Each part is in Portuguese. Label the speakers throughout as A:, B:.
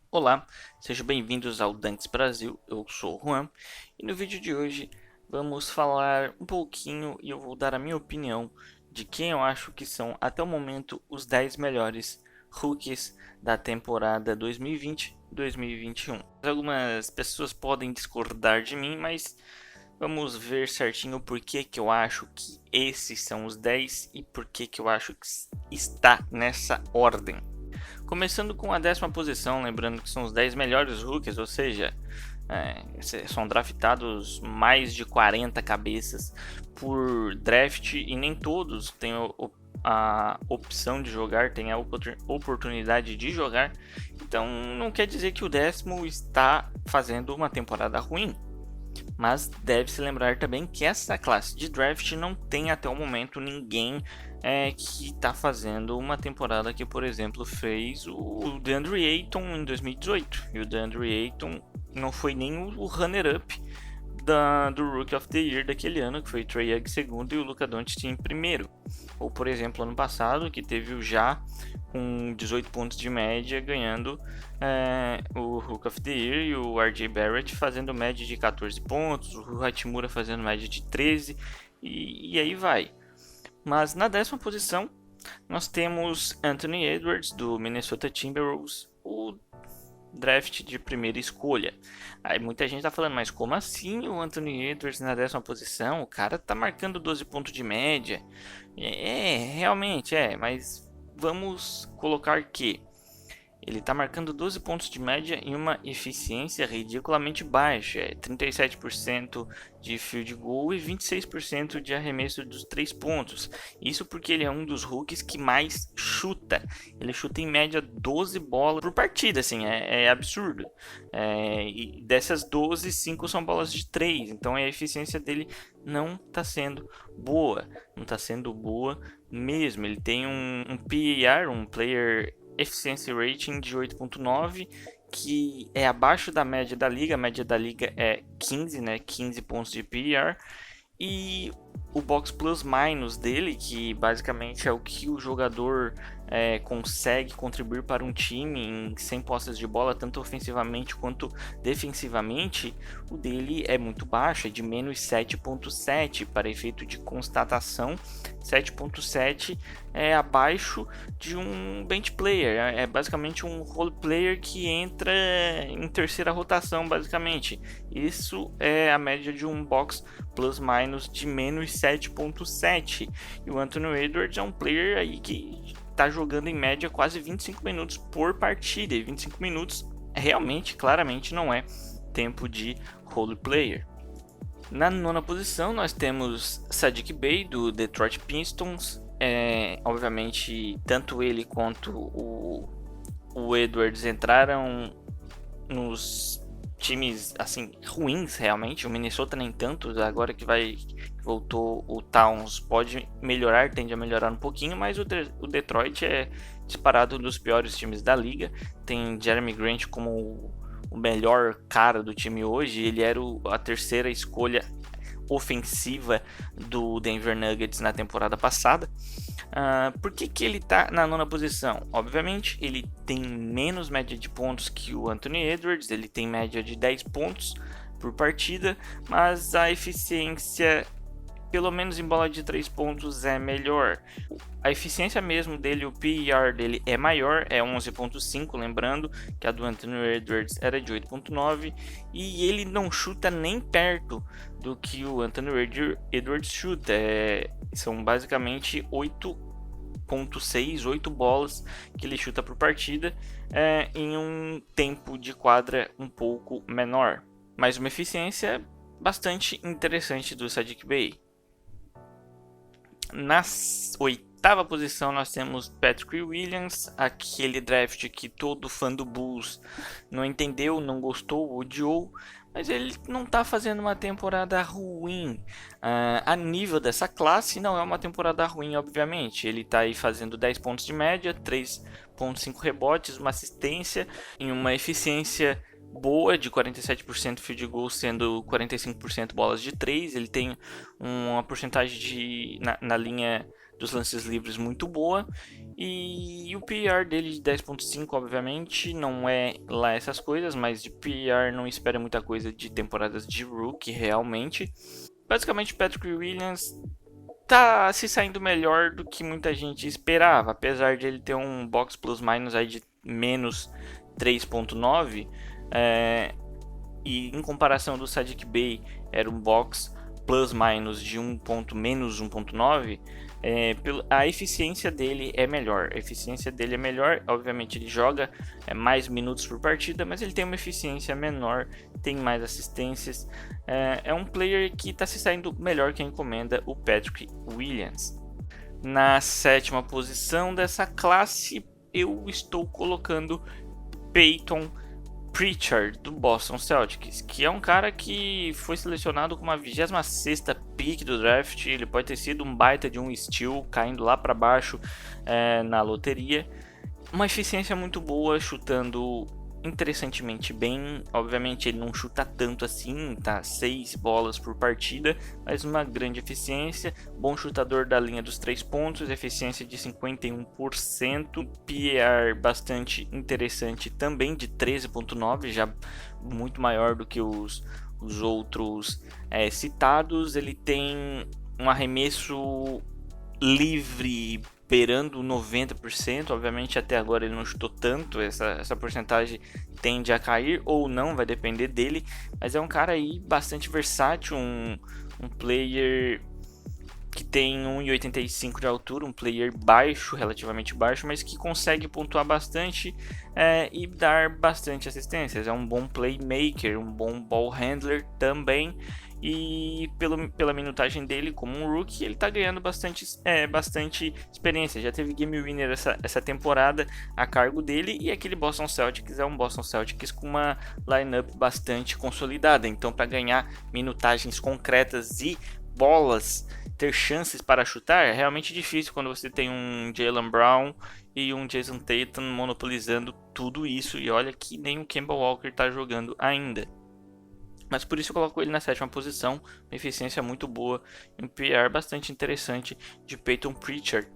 A: Olá, sejam bem-vindos ao Danks Brasil, eu sou o Juan e no vídeo de hoje vamos falar um pouquinho e eu vou dar a minha opinião de quem eu acho que são até o momento os 10 melhores rookies da temporada 2020-2021. Algumas pessoas podem discordar de mim, mas vamos ver certinho por que que eu acho que esses são os 10 e por que que eu acho que está nessa ordem. Começando com a 10ª posição, lembrando que são os 10 melhores rookies, ou seja, são draftados mais de 40 cabeças por draft e nem todos têm a opção de jogar, têm a oportunidade de jogar. Então não quer dizer que o 10º está fazendo uma temporada ruim. Mas deve-se lembrar também que essa classe de draft não tem até o momento ninguém que está fazendo uma temporada que, por exemplo, fez o DeAndre Ayton em 2018. E o DeAndre Ayton não foi nem o runner-up do Rookie of the Year daquele ano, que foi o Trae Young em segundo e o Luka Doncic em primeiro. Ou, por exemplo, ano passado, que teve o Já com 18 pontos de média, ganhando o Rookie of the Year, e o RJ Barrett fazendo média de 14 pontos, o Hachimura fazendo média de 13, e aí vai. Mas na 10ª posição, nós temos Anthony Edwards, do Minnesota Timberwolves, o draft de primeira escolha. Aí muita gente tá falando, mas como assim o Anthony Edwards na 10ª posição? O cara tá marcando 12 pontos de média. Realmente mas vamos colocar que ele está marcando 12 pontos de média em uma eficiência ridiculamente baixa, 37% de field goal e 26% de arremesso dos 3 pontos. Isso porque ele é um dos rookies que mais chuta. Ele chuta em média 12 bolas por partida, assim, é absurdo. E dessas 12, 5 são bolas de 3, então a eficiência dele não está sendo boa, não está sendo boa mesmo. Ele tem um PAR, um Player Efficiency Rating de 8.9, que é abaixo da média da liga. A média da liga é 15, né? 15 pontos de PER. E o box plus minus dele, que basicamente é o que o jogador consegue contribuir para um time em 100 posses de bola, tanto ofensivamente quanto defensivamente, o dele é muito baixo, é de menos 7.7 para efeito de constatação. 7.7 é abaixo de um bench player, é basicamente um role player que entra em terceira rotação, basicamente. Isso é a média de um box plus minus de menos 7.7. E o Anthony Edwards é um player aí que está jogando em média quase 25 minutos por partida. E 25 minutos realmente, claramente, não é tempo de role player. Na 9ª posição nós temos Saddiq Bey, do Detroit Pistons. Obviamente, tanto ele quanto o Edwards entraram nos times assim ruins, realmente. O Minnesota nem tanto. Agora que voltou o Towns, pode melhorar, tende a melhorar um pouquinho, mas o Detroit é disparado um dos piores times da liga. Tem Jeremy Grant como o melhor cara do time hoje. Ele era a terceira escolha ofensiva do Denver Nuggets na temporada passada. Por que ele está na 9ª posição? Obviamente, ele tem menos média de pontos que o Anthony Edwards, ele tem média de 10 pontos por partida, mas a eficiência, pelo menos em bola de 3 pontos, é melhor. A eficiência mesmo dele, o PER dele é maior, é 11.5, lembrando que a do Anthony Edwards era de 8.9, e ele não chuta nem perto do que o Anthony Edwards chuta. São basicamente 8.6, 8 bolas que ele chuta por partida, em um tempo de quadra um pouco menor. Mas uma eficiência bastante interessante do Saddiq Bey. Na 8ª posição nós temos Patrick Williams, aquele draft que todo fã do Bulls não entendeu, não gostou, odiou, mas ele não está fazendo uma temporada ruim. A nível dessa classe, não é uma temporada ruim, obviamente. Ele está aí fazendo 10 pontos de média, 3.5 rebotes, uma assistência em uma eficiência boa de 47% field goal, sendo 45% bolas de 3. Ele tem uma porcentagem na linha dos lances livres muito boa. E o PR dele de 10.5, obviamente, não é lá essas coisas, mas de PR não espera muita coisa de temporadas de rookie, realmente. Basicamente, Patrick Williams tá se saindo melhor do que muita gente esperava, apesar de ele ter um box plus minus aí de menos 3.9, e em comparação do Sadiq Bey era um box plus minus de menos 1.9, a eficiência dele é melhor. Obviamente ele joga mais minutos por partida, mas ele tem uma eficiência menor, tem mais assistências. É um player que está se saindo melhor que encomenda, o Patrick Williams. Na sétima posição dessa classe, eu estou colocando Peyton Pritchard, do Boston Celtics, que é um cara que foi selecionado como a 26ª pick do draft. Ele pode ter sido um baita de um steal, caindo lá para baixo na loteria. Uma eficiência muito boa, chutando interessantemente bem. Obviamente ele não chuta tanto assim, tá 6 bolas por partida, mas uma grande eficiência. Bom chutador da linha dos 3 pontos, eficiência de 51%, PR bastante interessante também, de 13.9, já muito maior do que os outros citados. Ele tem um arremesso livre beirando 90%, obviamente até agora ele não chutou tanto, essa porcentagem tende a cair ou não, vai depender dele, mas é um cara aí bastante versátil, um player que tem 1,85 de altura, um player baixo, relativamente baixo, mas que consegue pontuar bastante e dar bastante assistências. É um bom playmaker, um bom ball handler também. E pela minutagem dele como um rookie, ele está ganhando bastante experiência. Já teve game winner essa temporada a cargo dele, e aquele Boston Celtics é um Boston Celtics com uma lineup bastante consolidada. Então, para ganhar minutagens concretas e bolas, ter chances para chutar, é realmente difícil quando você tem um Jaylen Brown e um Jason Tatum monopolizando tudo isso. E olha que nem o Kemba Walker está jogando ainda. Mas por isso eu coloco ele na sétima posição, uma eficiência muito boa, um PR bastante interessante de Peyton Pritchard.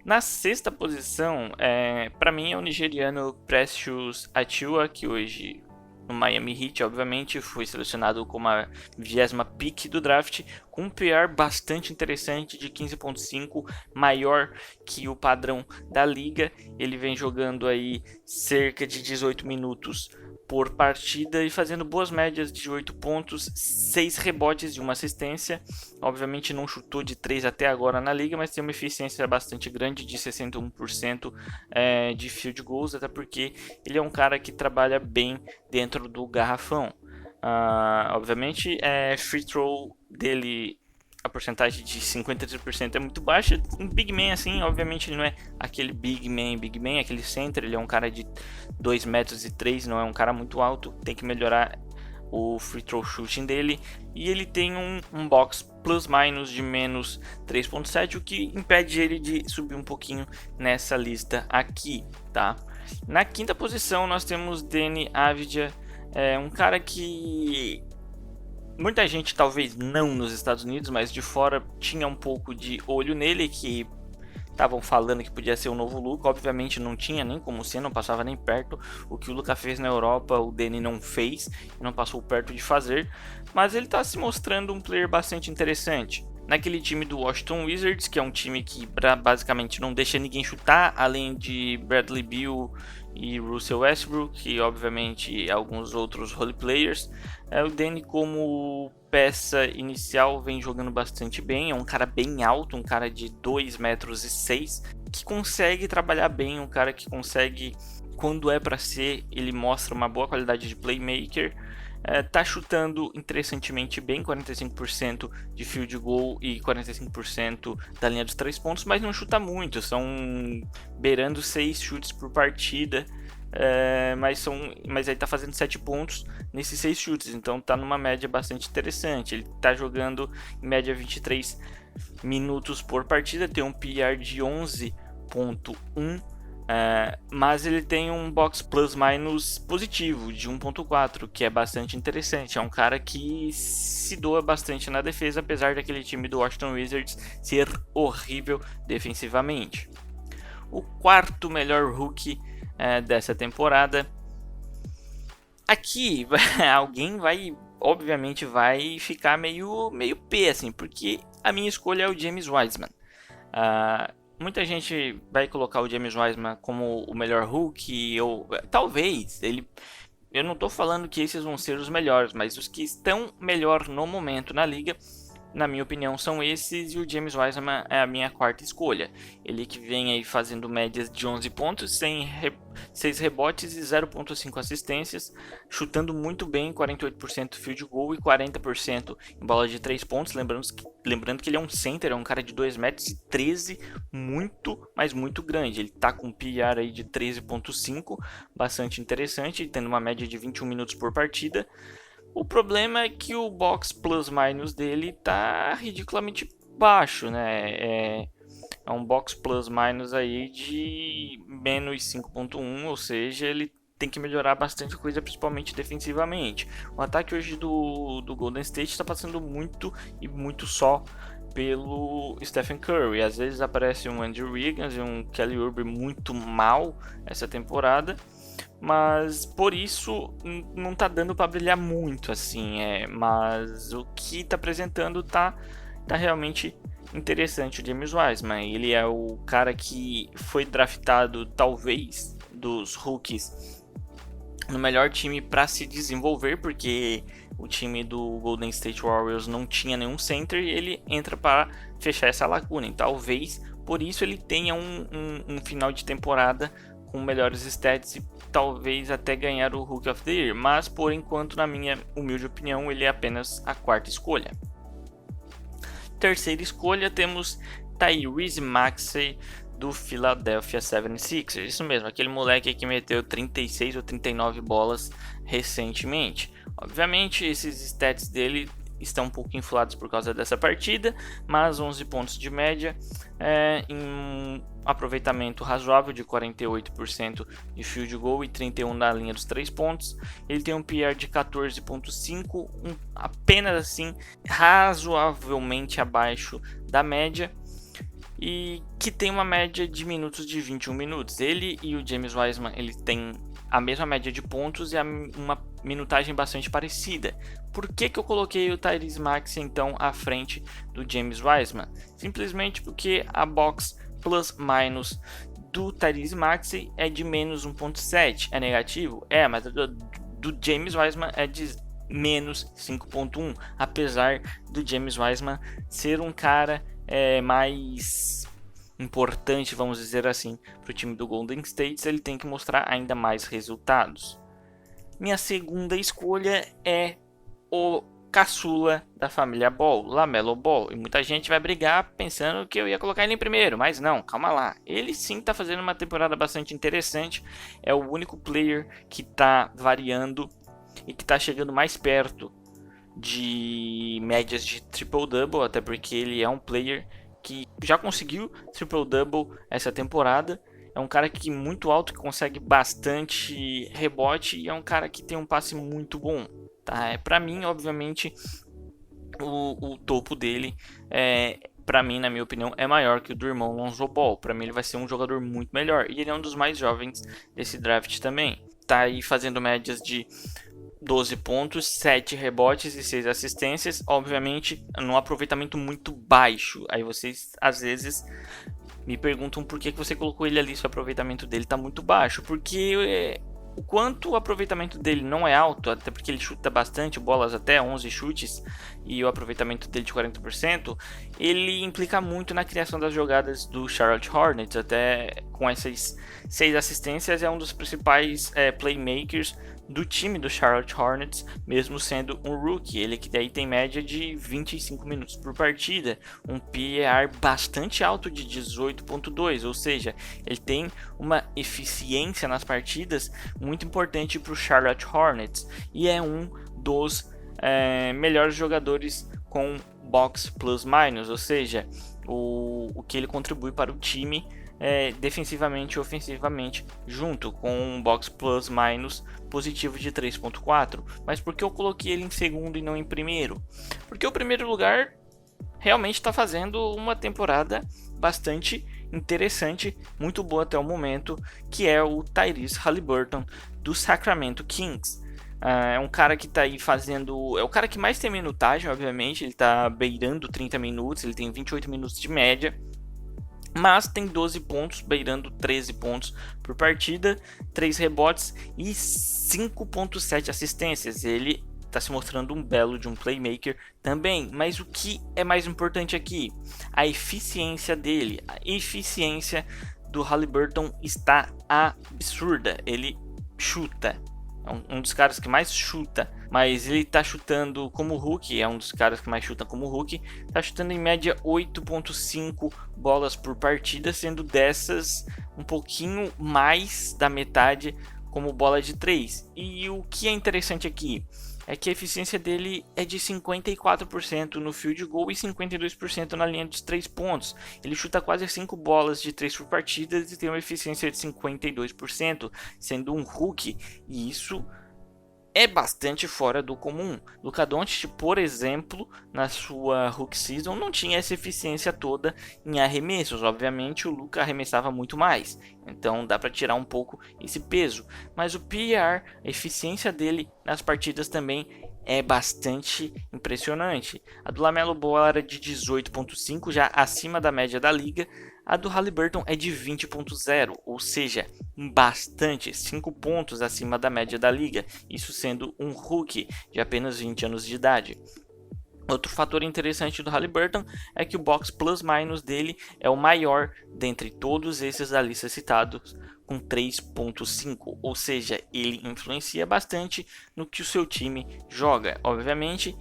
A: Na sexta posição, para mim é o nigeriano Precious Achiuwa, que hoje no Miami Heat, obviamente, foi selecionado como a 20ª pick do draft, com um PR bastante interessante de 15.5, maior que o padrão da liga. Ele vem jogando aí cerca de 18 minutos por partida e fazendo boas médias de 8 pontos, 6 rebotes e uma assistência. Obviamente não chutou de 3 até agora na liga, mas tem uma eficiência bastante grande de 61% de field goals, até porque ele é um cara que trabalha bem dentro do garrafão. Obviamente free throw dele, a porcentagem de 53% é muito baixa. Um big man assim, obviamente ele não é aquele big man, aquele center, ele é um cara de 2,3 metros, não é um cara muito alto, tem que melhorar o free throw shooting dele. E ele tem um box plus minus de menos 3.7, o que impede ele de subir um pouquinho nessa lista aqui, tá? Na quinta posição nós temos Deni Avdija, um cara que muita gente, talvez não nos Estados Unidos, mas de fora, tinha um pouco de olho nele, que estavam falando que podia ser o novo Luka. Obviamente não tinha nem como ser, não passava nem perto. O que o Luka fez na Europa, o Deni não fez, não passou perto de fazer. Mas ele está se mostrando um player bastante interessante. Naquele time do Washington Wizards, que é um time que basicamente não deixa ninguém chutar, além de Bradley Beal e Russell Westbrook, e obviamente alguns outros role players. O Deni, como peça inicial, vem jogando bastante bem. É um cara bem alto, um cara de 2,6 metros, que consegue trabalhar bem, um cara que consegue, quando é para ser, ele mostra uma boa qualidade de playmaker. Tá chutando interessantemente bem, 45% de field goal e 45% da linha dos 3 pontos, mas não chuta muito, são beirando 6 chutes por partida, mas aí tá fazendo 7 pontos nesses 6 chutes, então tá numa média bastante interessante. Ele tá jogando em média 23 minutos por partida, tem um PR de 11.1, mas ele tem um box plus minus positivo de 1.4, que é bastante interessante. É um cara que se doa bastante na defesa, apesar daquele time do Washington Wizards ser horrível defensivamente. O quarto melhor rookie dessa temporada. Aqui alguém obviamente vai ficar meio P assim, porque a minha escolha é o James Wiseman. Muita gente vai colocar o James Wiseman como o melhor rookie, ou talvez eu não estou falando que esses vão ser os melhores, mas os que estão melhor no momento na liga, na minha opinião, são esses, e o James Wiseman é a minha quarta escolha. Ele que vem aí fazendo médias de 11 pontos, 6 rebotes e 0.5 assistências, chutando muito bem, 48% field goal e 40% em bola de 3 pontos. Lembrando que ele é um center, é um cara de 2 metros e 13, muito, mas muito grande. Ele está com um PR aí de 13.5, bastante interessante, tendo uma média de 21 minutos por partida. O problema é que o box plus minus dele tá ridiculamente baixo, né? É um box plus minus aí de menos 5.1, ou seja, ele tem que melhorar bastante coisa, principalmente defensivamente. O ataque hoje do Golden State está passando muito e muito só pelo Stephen Curry. Às vezes aparece um Andrew Wiggins e um Kelly Oubre muito mal essa temporada, mas por isso não tá dando para brilhar muito assim, mas o que tá apresentando tá realmente interessante. O James Wiseman, ele é o cara que foi draftado talvez dos rookies no melhor time para se desenvolver, porque o time do Golden State Warriors não tinha nenhum center e ele entra para fechar essa lacuna, e talvez por isso ele tenha um final de temporada com melhores stats e talvez até ganhar o Rookie of the Year, mas por enquanto, na minha humilde opinião, ele é apenas a quarta escolha. Terceira escolha, temos Tyrese Maxey do Philadelphia 76ers. Isso mesmo, aquele moleque que meteu 36 ou 39 bolas recentemente. Obviamente, esses stats dele estão um pouco inflados por causa dessa partida, mas 11 pontos de média, em um aproveitamento razoável de 48% de field goal e 31% na linha dos 3 pontos. Ele tem um PR de 14.5, apenas assim razoavelmente abaixo da média, e que tem uma média de minutos de 21 minutos. Ele e o James Wiseman, ele tem a mesma média de pontos e uma minutagem bastante parecida. Por que eu coloquei o Tyrese Maxey então à frente do James Wiseman? Simplesmente porque a box plus minus do Tyrese Maxey é de menos 1.7. É negativo? Mas do James Wiseman é de menos 5.1, apesar do James Wiseman ser um cara mais importante, vamos dizer assim, para o time do Golden State. Ele tem que mostrar ainda mais resultados. Minha segunda escolha é o caçula da família Ball, LaMelo Ball. E muita gente vai brigar pensando que eu ia colocar ele em primeiro, mas não, calma lá. Ele sim está fazendo uma temporada bastante interessante. É o único player que está variando e que está chegando mais perto de médias de triple-double, até porque ele é um player que já conseguiu triple-double essa temporada. É um cara que muito alto, que consegue bastante rebote, e é um cara que tem um passe muito bom. Tá? Para mim, obviamente, o topo dele, para mim, na minha opinião, é maior que o do irmão Lonzo Ball. Para mim, ele vai ser um jogador muito melhor, e ele é um dos mais jovens desse draft também. Tá aí fazendo médias de 12 pontos, 7 rebotes e 6 assistências, obviamente num aproveitamento muito baixo. Aí vocês às vezes me perguntam por que você colocou ele ali se o aproveitamento dele está muito baixo. Porque o quanto o aproveitamento dele não é alto, até porque ele chuta bastante bolas, até 11 chutes, e o aproveitamento dele de 40%, ele implica muito na criação das jogadas do Charlotte Hornets. Até com essas 6 assistências, é um dos principais playmakers do time do Charlotte Hornets, mesmo sendo um rookie. Ele que daí tem média de 25 minutos por partida, um PER bastante alto de 18.2, ou seja, ele tem uma eficiência nas partidas muito importante para o Charlotte Hornets, e é um dos melhores jogadores com box plus minus, ou seja, o que ele contribui para o time defensivamente e ofensivamente, junto com um box plus minus positivo de 3.4. Mas por que eu coloquei ele em segundo e não em primeiro? Porque o primeiro lugar realmente está fazendo uma temporada bastante interessante, muito boa até o momento, que é o Tyrese Haliburton do Sacramento Kings. É um cara que está aí fazendo, é o cara que mais tem minutagem, obviamente, ele está beirando 30 minutos, ele tem 28 minutos de média, mas tem 12 pontos, beirando 13 pontos por partida, 3 rebotes e 5.7 assistências. Ele está se mostrando um belo de um playmaker também, mas o que é mais importante aqui? A eficiência dele. A eficiência do Haliburton está absurda. Ele chuta, é um dos caras que mais chuta, mas ele tá chutando como Hulk, é um dos caras que mais chuta como Hulk, tá chutando em média 8.5 bolas por partida, sendo dessas um pouquinho mais da metade como bola de 3. E o que é interessante aqui é que a eficiência dele é de 54% no field goal e 52% na linha dos 3 pontos. Ele chuta quase 5 bolas de 3 por partida e tem uma eficiência de 52%, sendo um Hulk, e isso é bastante fora do comum. Luka Doncic, por exemplo, na sua rookie season não tinha essa eficiência toda em arremessos. Obviamente o Luka arremessava muito mais, então dá para tirar um pouco esse peso. Mas o PER, a eficiência dele nas partidas também é bastante impressionante. A do LaMelo Ball era de 18.5, já acima da média da liga. A do Haliburton é de 20.0, ou seja, bastante, 5 pontos acima da média da liga, isso sendo um rookie de apenas 20 anos de idade. Outro fator interessante do Haliburton é que o box plus minus dele é o maior dentre todos esses da lista citados, com 3.5, ou seja, ele influencia bastante no que o seu time joga. Obviamente,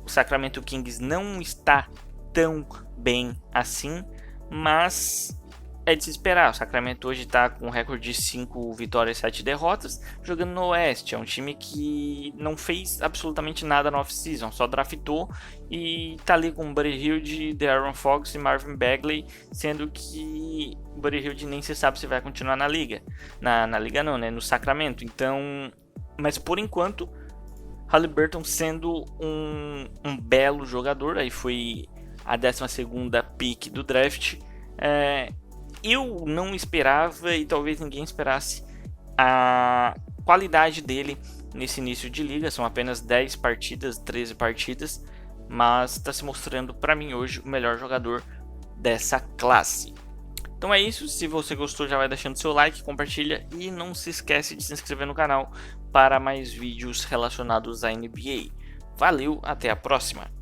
A: o Sacramento Kings não está tão bem assim, mas é de se esperar. O Sacramento hoje está com um recorde de 5 vitórias e 7 derrotas, jogando no Oeste. É um time que não fez absolutamente nada no off-season, só draftou e está ali com o Buddy Hield, De'Aaron Fox e Marvin Bagley, sendo que o Buddy Hield nem se sabe se vai continuar na liga. Na liga não, né? No Sacramento. Então, mas por enquanto, Haliburton sendo um belo jogador, aí foi a 12ª pick do draft. Eu não esperava, e talvez ninguém esperasse, a qualidade dele nesse início de liga. São apenas 10 partidas, 13 partidas, mas está se mostrando para mim hoje o melhor jogador dessa classe. Então é isso, se você gostou já vai deixando seu like, compartilha e não se esquece de se inscrever no canal para mais vídeos relacionados à NBA. Valeu, até a próxima!